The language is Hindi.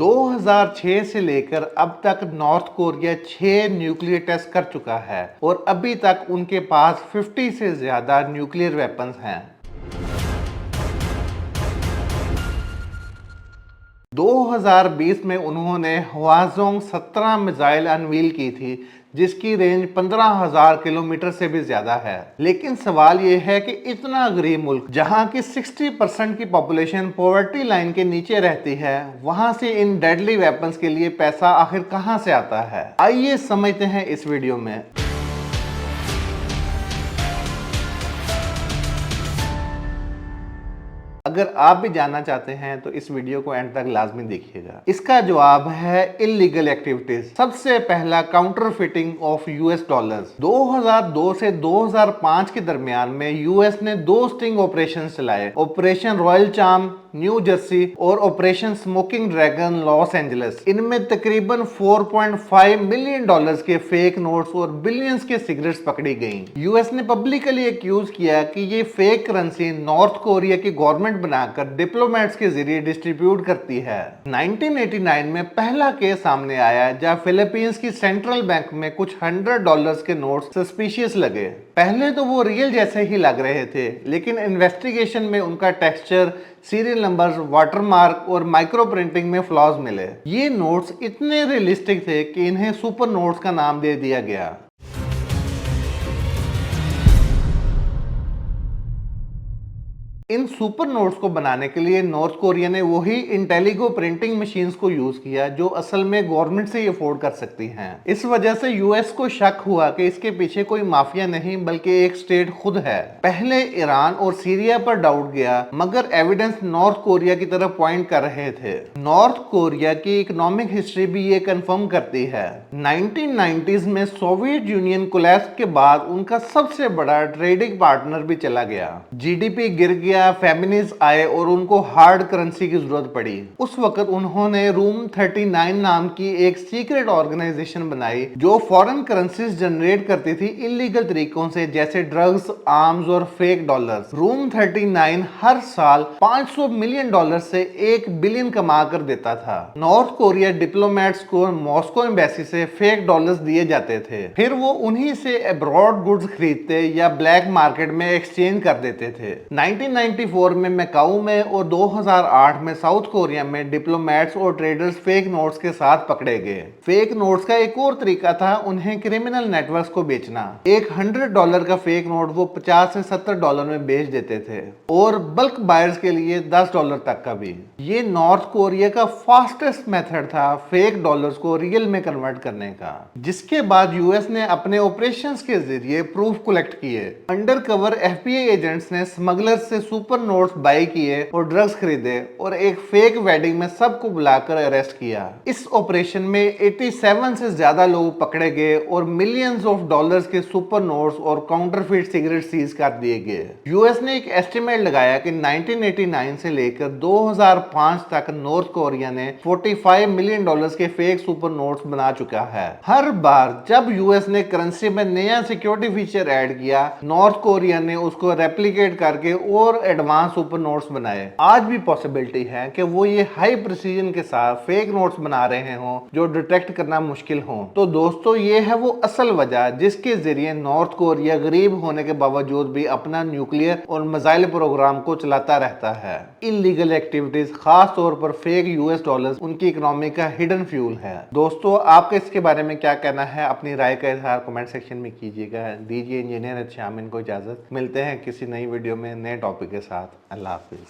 2006 से लेकर अब तक नॉर्थ कोरिया 6 न्यूक्लियर टेस्ट कर चुका है और अभी तक उनके पास 50 से ज्यादा न्यूक्लियर वेपन्स हैं। 2020 में उन्होंने हवाजोंग 17 मिसाइल अनवील की थी जिसकी रेंज 15,000 किलोमीटर से भी ज्यादा है। लेकिन सवाल यह है कि इतना गरीब मुल्क जहां की 60% की पॉपुलेशन पॉवर्टी लाइन के नीचे रहती है, वहां से इन डेडली वेपन्स के लिए पैसा आखिर कहां से आता है, आइए समझते हैं इस वीडियो में। अगर आप भी जानना चाहते हैं तो इस वीडियो को एंड तक लाजमी देखिएगा। इसका जवाब है इलीगल एक्टिविटीज। सबसे पहला काउंटरफिटिंग ऑफ यूएस डॉलर्स। 2002 से 2005 के दरमियान में यूएस ने 2 स्टिंग ऑपरेशन चलाए, operation Royal Charm New Jersey और operation smoking dragon Los Angeles. इनमें तकरीबन 4.5 मिलियन डॉलर्स के फेक नोट्स और बिलियंस के सिगरेट्स पकड़ी गईं। यूएस ने पब्लिकली एक्यूज किया कि ये फेक करेंसी नॉर्थ कोरिया की गवर्नमेंट बनाकर डिप्लोमेट्स के जरिए डिस्ट्रीब्यूट करती है। 1989 में पहला केस सामने आया जब फिलीपींस की सेंट्रल बैंक में कुछ $100 के नोट्स सस्पिशियस लगे। पहले तो वो रियल जैसे ही लग रहे थे, लेकिन इन्वेस्टिगेशन में उनका टेक्सचर, सीरियल नंबर्स, वाटरमार्क और माइक्रो प्रिंटिंग में फ्लॉज मिले। ये नोट्स इतने रियलिस्टिक थे कि इन्हें सुपर नोट्स का नाम दे दिया गया। इन सुपर नोट्स को बनाने के लिए नॉर्थ कोरिया ने वही इंटेलिगो प्रिंटिंग मशीन्स को यूज किया जो असल में गवर्नमेंट से अफोर्ड कर सकती हैं। इस वजह से यूएस को शक हुआ कि इसके पीछे कोई माफिया नहीं बल्कि एक स्टेट खुद है। पहले ईरान और सीरिया पर डाउट गया, मगर एविडेंस नॉर्थ कोरिया की तरफ पॉइंट कर रहे थे। नॉर्थ कोरिया की इकोनॉमिक हिस्ट्री भी ये कंफर्म करती है। 1990s में सोवियत यूनियन कोलैप्स के बाद उनका सबसे बड़ा ट्रेडिंग पार्टनर भी चला गया। जीडीपी गिर गया, फेमिनिस्ट आए और उनको हार्ड करेंसी की जरूरत पड़ी। उस वक्त उन्होंने रूम 39 नाम की एक सीक्रेट ऑर्गेनाइजेशन बनाई जो फॉरेन करेंसीज जनरेट करती थी इलीगल तरीकों से, जैसे ड्रग्स, आर्म्स और फेक डॉलर्स। रूम 39 हर साल $500 मिलियन से $1 बिलियन कमा कर देता था। नॉर्थ कोरिया डिप्लोमेट्स को मॉस्को एम्बेसी से फेक डॉलर्स दिए जाते थे, फिर वो उन्हीं से अब्रॉड गुड्स खरीदते या ब्लैक मार्केट में एक्सचेंज कर देते थे। 1994 में मैकाऊ में और 2008 में साउथ कोरिया में डिप्लोमेट्स और ट्रेडर्स फेक नोट्स के साथ पकड़े गए। फेक नोट्स का एक और तरीका था उन्हें क्रिमिनल नेटवर्क्स को बेचना। एक $100 का फेक नोट वो $50 से $70 में बेच देते थे और बल्क बायर्स के लिए $10 तक का भी। ये नॉर्थ कोरिया का फास्टेस्ट मेथड था फेक डॉलर्स को रियल में कन्वर्ट करने का, जिसके बाद यूएस ने अपने ऑपरेशंस के जरिए प्रूफ कलेक्ट किए। अंडरकवर एफबीआई एजेंट्स ने स्मगलर्स से सुपर नोट्स बाय किए और ड्रग्स खरीदे और एक फेक वेडिंग में सबको बुलाकर अरेस्ट किया। इस ऑपरेशन में 87 से ज्यादा लोग पकड़े गए और मिलियंस ऑफ डॉलर्स के सुपर नोट्स और काउंटरफिट सिगरेट सीज कर दिए गए। यूएस ने एक एस्टिमेट लगाया कि 1989 से लेकर 2005 तक नॉर्थ कोरिया ने $45 मिलियन के फेक सुपर नोट्स बना चुका है। हर बार जब यूएस ने करेंसी में नया सिक्योरिटी फीचर ऐड किया, नॉर्थ कोरिया ने उसको रेप्लिकेट करके और एडवांस सुपर नोट्स बनाए। आज भी पॉसिबिलिटी है कि वो ये हाई प्रिसीजन के साथ फेक नोट्स बना रहे हों जो डिटेक्ट करना मुश्किल हो। तो दोस्तों, ये है वो असल वजह जिसके जरिए नॉर्थ कोरिया गरीब होने के बावजूद भी अपना न्यूक्लियर और मिसाइल प्रोग्राम को चलाता रहता है। इलीगल एक्टिविटीज, खास तौर पर फेक यूएस डॉलर्स, उनकी इकोनॉमी का हिडन फ्यूल है। दोस्तों, आपका इसके बारे में क्या कहना है? अपनी राय का इजहार कमेंट सेक्शन में कीजिएगा। दीजिए इंजीनियर शामिन को इजाजत। मिलते हैं किसी नई वीडियो में नए टॉपिक के साथ। अल्लाह हाफिज।